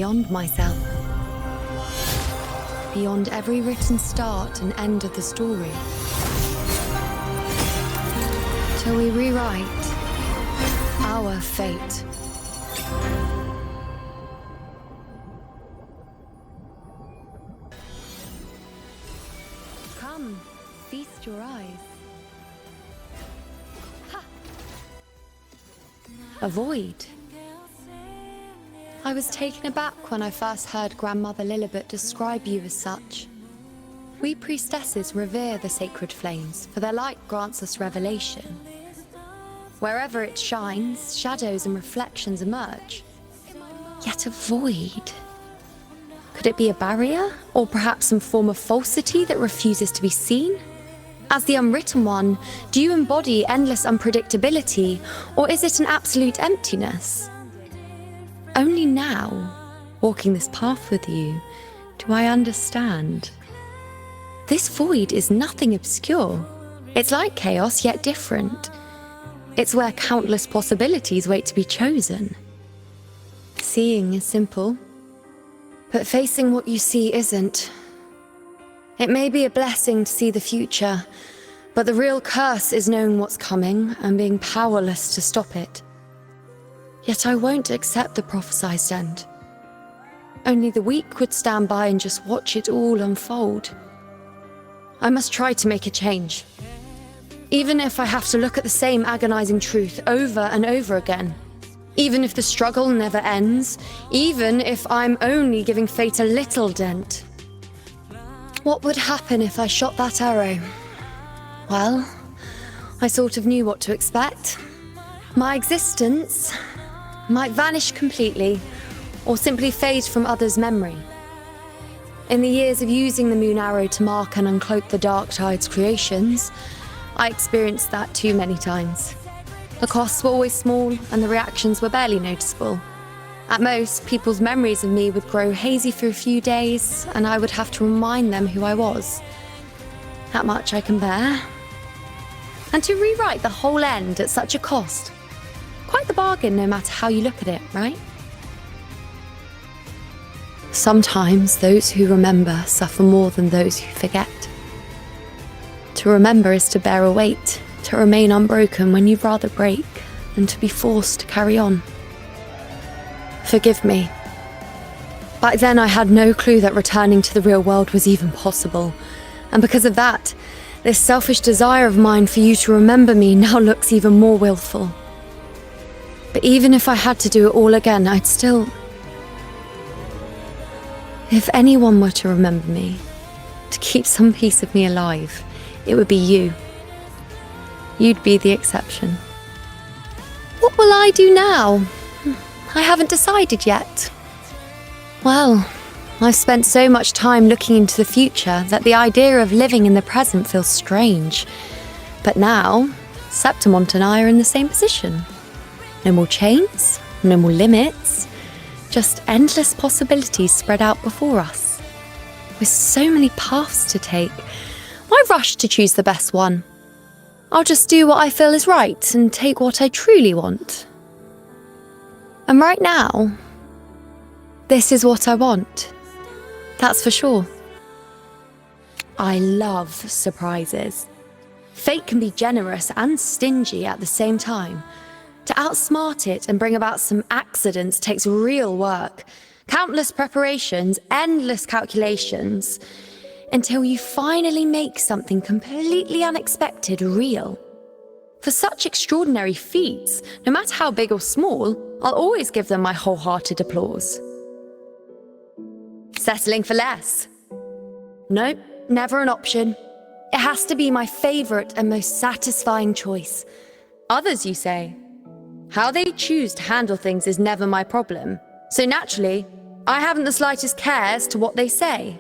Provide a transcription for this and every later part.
beyond myself. Beyond every written start and end of the story. Till we rewrite our fate. Come, feast your eyes. Ha! A void. I was taken aback when I first heard Grandmother Lillibet describe you as such. We priestesses revere the sacred flames, for their light grants us revelation. Wherever it shines, shadows and reflections emerge. Yet a void. Could it be a barrier, or perhaps some form of falsity that refuses to be seen? As the unwritten one, do you embody endless unpredictability, or is it an absolute emptiness? Only now, walking this path with you, do I understand. This void is nothing obscure. It's like chaos, yet different. It's where countless possibilities wait to be chosen. Seeing is simple, but facing what you see isn't. It may be a blessing to see the future, but the real curse is knowing what's coming and being powerless to stop it. Yet I won't accept the prophesized end. Only the weak would stand by and just watch it all unfold. I must try to make a change. Even if I have to look at the same agonizing truth over and over again. Even if the struggle never ends. Even if I'm only giving fate a little dent. What would happen if I shot that arrow? Well, I sort of knew what to expect. My existence might vanish completely, or simply fade from others' memory. In the years of using the moon arrow to mark and uncloak the Dark Tide's creations, I experienced that too many times. The costs were always small, and the reactions were barely noticeable. At most, people's memories of me would grow hazy for a few days, and I would have to remind them who I was. That much I can bear. And to rewrite the whole end at such a cost. Quite the bargain, no matter how you look at it, right? Sometimes those who remember suffer more than those who forget. To remember is to bear a weight, to remain unbroken when you'd rather break than to be forced to carry on. Forgive me. Back then I had no clue that returning to the real world was even possible, and because of that, this selfish desire of mine for you to remember me now looks even more willful. But even if I had to do it all again, I'd still... If anyone were to remember me, to keep some piece of me alive, it would be you. You'd be the exception. What will I do now? I haven't decided yet. Well, I've spent so much time looking into the future that the idea of living in the present feels strange. But now, Septimont and I are in the same position. No more chains, no more limits, just endless possibilities spread out before us. With so many paths to take, why rush to choose the best one? I'll just do what I feel is right and take what I truly want. And right now, this is what I want. That's for sure. I love surprises. Fate can be generous and stingy at the same time. To outsmart it and bring about some accidents takes real work. Countless preparations, endless calculations, until you finally make something completely unexpected real. For such extraordinary feats, no matter how big or small, I'll always give them my wholehearted applause. Settling for less? Nope, never an option. It has to be my favorite and most satisfying choice. Others, you say? How they choose to handle things is never my problem. So naturally, I haven't the slightest care as to what they say.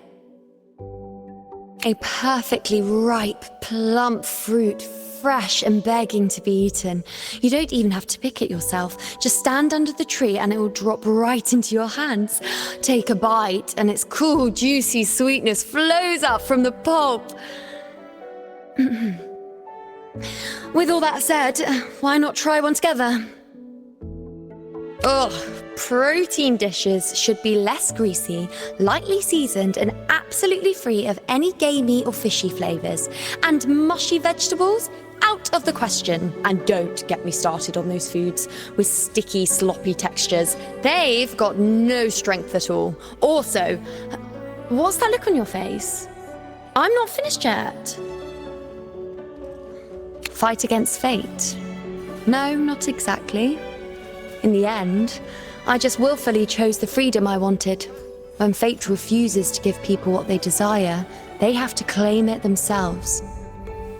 A perfectly ripe, plump fruit, fresh and begging to be eaten. You don't even have to pick it yourself. Just stand under the tree and it will drop right into your hands. Take a bite and its cool, juicy sweetness flows up from the pulp. With all that said, why not try one together? Ugh, Protein dishes should be less greasy, lightly seasoned, and absolutely free of any gamey or fishy flavours. And mushy vegetables? Out of the question. And don't get me started on those foods with sticky, sloppy textures. They've got no strength at all. Also, what's that look on your face? I'm not finished yet. Fight against fate? No, not exactly. In the end, I just willfully chose the freedom I wanted. When fate refuses to give people what they desire, they have to claim it themselves.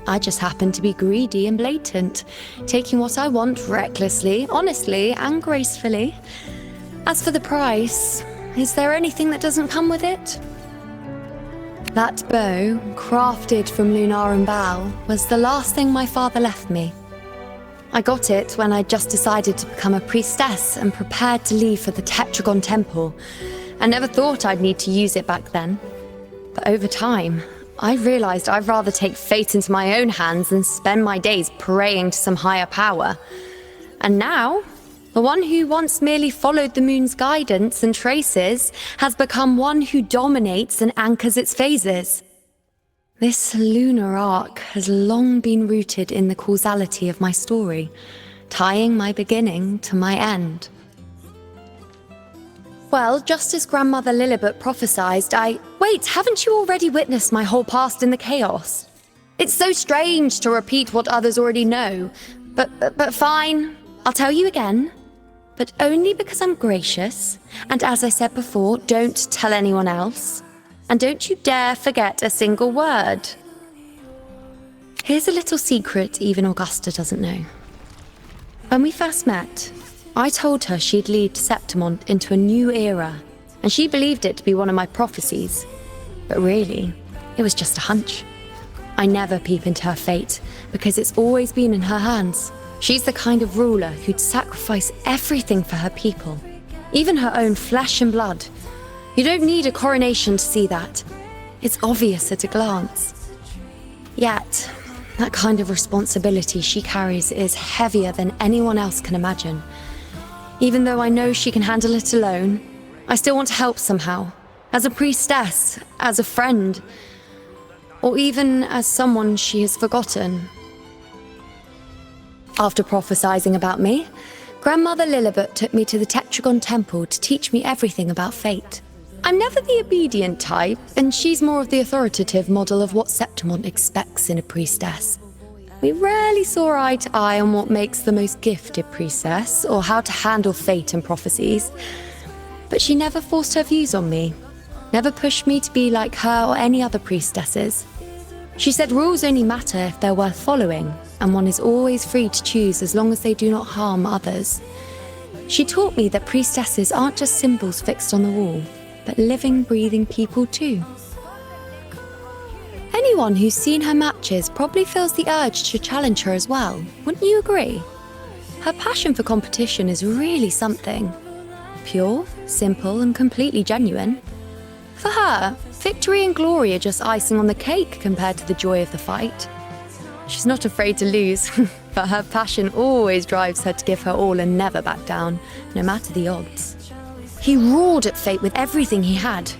I just happen to be greedy and blatant, taking what I want recklessly, honestly, and gracefully. As for the price, is there anything that doesn't come with it? That bow, crafted from lunar and bow, was the last thing my father left me. I got it when I just decided to become a priestess and prepared to leave for the Tetragon Temple. I never thought I'd need to use it back then. But over time, I realized I'd rather take fate into my own hands than spend my days praying to some higher power. And now, the one who once merely followed the moon's guidance and traces has become one who dominates and anchors its phases. This lunar arc has long been rooted in the causality of my story, tying my beginning to my end. Well, just as Grandmother Lillibet prophesied, Wait, haven't you already witnessed my whole past in the chaos? It's so strange to repeat what others already know, but fine, I'll tell you again. But only because I'm gracious, and as I said before, don't tell anyone else. And don't you dare forget a single word. Here's a little secret even Augusta doesn't know. When we first met, I told her she'd lead Septimont into a new era, and she believed it to be one of my prophecies. But really, it was just a hunch. I never peep into her fate, because it's always been in her hands. She's the kind of ruler who'd sacrifice everything for her people, even her own flesh and blood. You don't need a coronation to see that. It's obvious at a glance. Yet, that kind of responsibility she carries is heavier than anyone else can imagine. Even though I know she can handle it alone, I still want to help somehow. As a priestess, as a friend, or even as someone she has forgotten. After prophesizing about me, Grandmother Lillibet took me to the Tetragon Temple to teach me everything about fate. I'm never the obedient type, and she's more of the authoritative model of what Septimont expects in a priestess. We rarely saw eye to eye on what makes the most gifted priestess, or how to handle fate and prophecies. But she never forced her views on me, never pushed me to be like her or any other priestesses. She said rules only matter if they're worth following, and one is always free to choose as long as they do not harm others. She taught me that priestesses aren't just symbols fixed on the wall, but living, breathing people too. Anyone who's seen her matches probably feels the urge to challenge her as well, wouldn't you agree? Her passion for competition is really something. Pure, simple, and completely genuine. For her, victory and glory are just icing on the cake compared to the joy of the fight. She's not afraid to lose, but her passion always drives her to give her all and never back down, no matter the odds. He roared at fate with everything he had.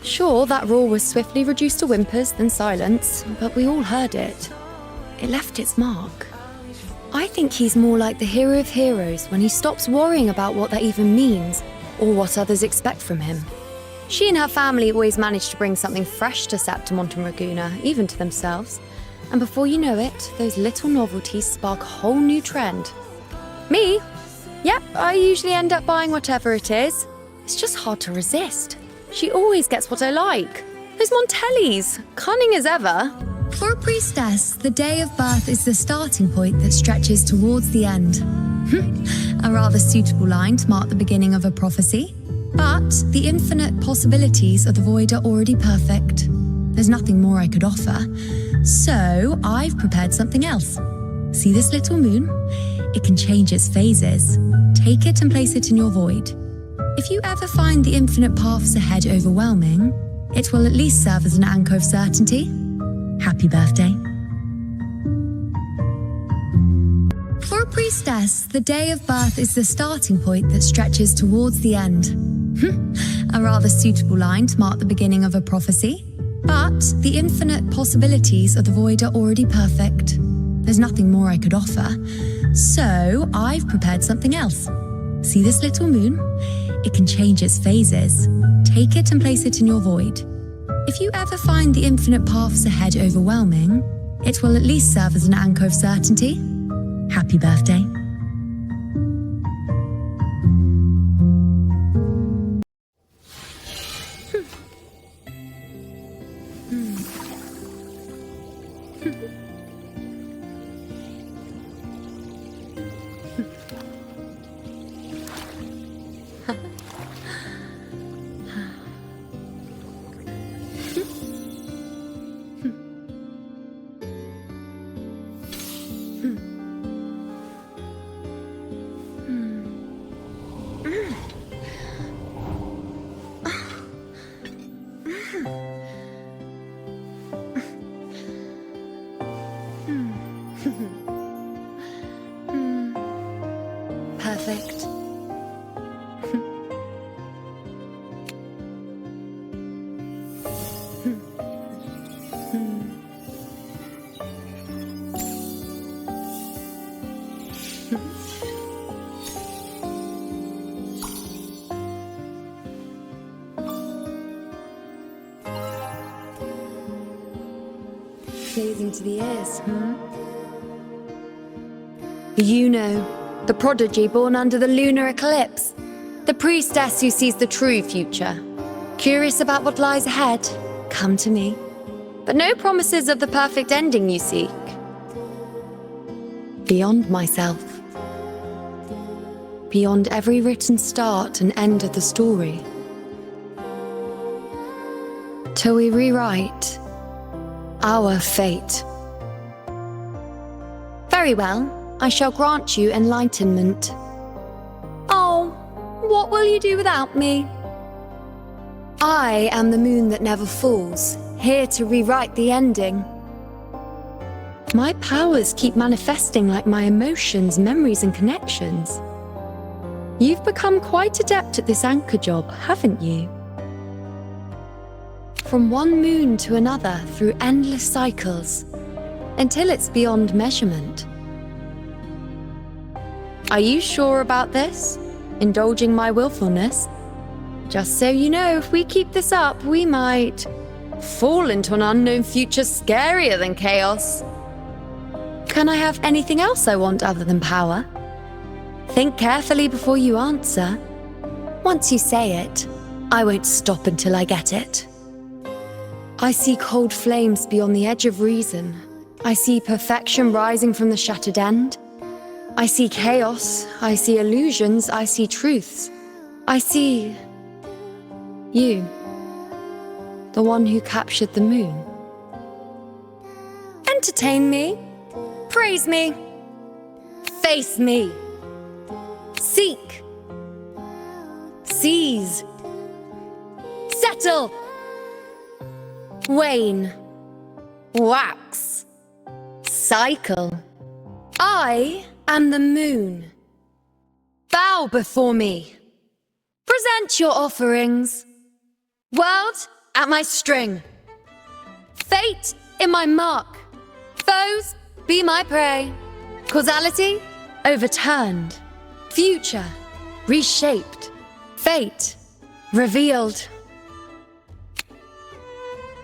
Sure, that roar was swiftly reduced to whimpers, then silence, but we all heard it. It left its mark. I think he's more like the hero of heroes when he stops worrying about what that even means, or what others expect from him. She and her family always managed to bring something fresh to Septimont and Raguna, even to themselves. And before you know it, those little novelties spark a whole new trend. Me? Yep, I usually end up buying whatever it is. It's just hard to resist. She always gets what I like. Those Montellis, cunning as ever. For a priestess, the day of birth is the starting point that stretches towards the end. A rather suitable line to mark the beginning of a prophecy. But the infinite possibilities of the void are already perfect. There's nothing more I could offer. So I've prepared something else. See this little moon? It can change its phases. Take it and place it in your void. If you ever find the infinite paths ahead overwhelming, it will at least serve as an anchor of certainty. Happy birthday. For a priest priestess, the day of birth is the starting point that stretches towards the end. A rather suitable line to mark the beginning of a prophecy. But the infinite possibilities of the void are already perfect. There's nothing more I could offer. So I've prepared something else. See this little moon? It can change its phases. Take it and place it in your void. If you ever find the infinite paths ahead overwhelming, it will at least serve as an anchor of certainty. Happy birthday. Perfect. Pleasing to the ears, Iuno, the prodigy born under the lunar eclipse. The priestess who sees the true future. Curious about what lies ahead? Come to me. But no promises of the perfect ending you seek. Beyond myself. Beyond every written start and end of the story. Till we rewrite our fate. Very well, I shall grant you enlightenment. Oh, what will you do without me? I am the moon that never falls, here to rewrite the ending. My powers keep manifesting like my emotions, memories, and connections. You've become quite adept at this anchor job, haven't you? From one moon to another through endless cycles, until it's beyond measurement. Are you sure about this? Indulging my willfulness? Just so you know, if we keep this up, we might fall into an unknown future scarier than chaos. Can I have anything else I want other than power? Think carefully before you answer. Once you say it, I won't stop until I get it. I see cold flames beyond the edge of reason. I see perfection rising from the shattered end. I see chaos, I see illusions, I see truths. I see you, the one who captured the moon. Entertain me, praise me, face me, seek, seize, settle, wane, wax, cycle. I am the moon. Bow before me. Present your offerings. World at my string. Fate in my mark. Foes be my prey. Causality overturned. Future reshaped. Fate revealed.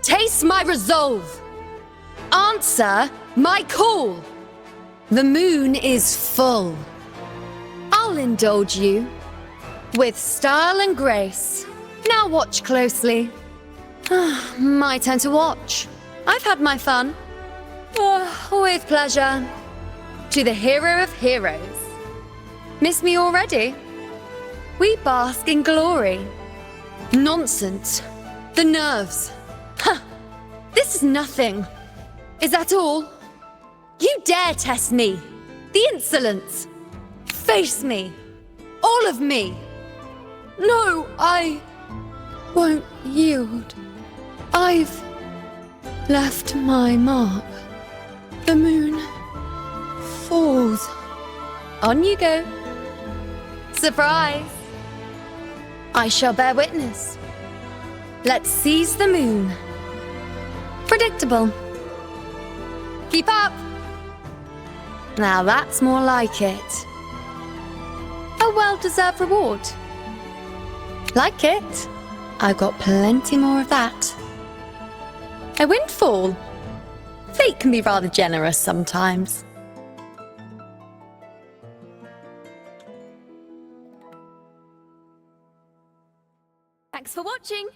Taste my resolve. Answer my call. The moon is full. I'll indulge you with style and grace. Now watch closely. My turn to watch. I've had my fun. With pleasure. To the hero of heroes. Miss me already? We bask in glory. Nonsense. The nerves. This is nothing. Is that all? You dare test me. The insolence. Face me. All of me. No, I won't yield. I've left my mark. The moon falls. On you go. Surprise! I shall bear witness. Let's seize the moon. Predictable. Keep up! Now that's more like it. A well-deserved reward. Like it? I've got plenty more of that. A windfall. Fate can be rather generous sometimes. Thanks for watching!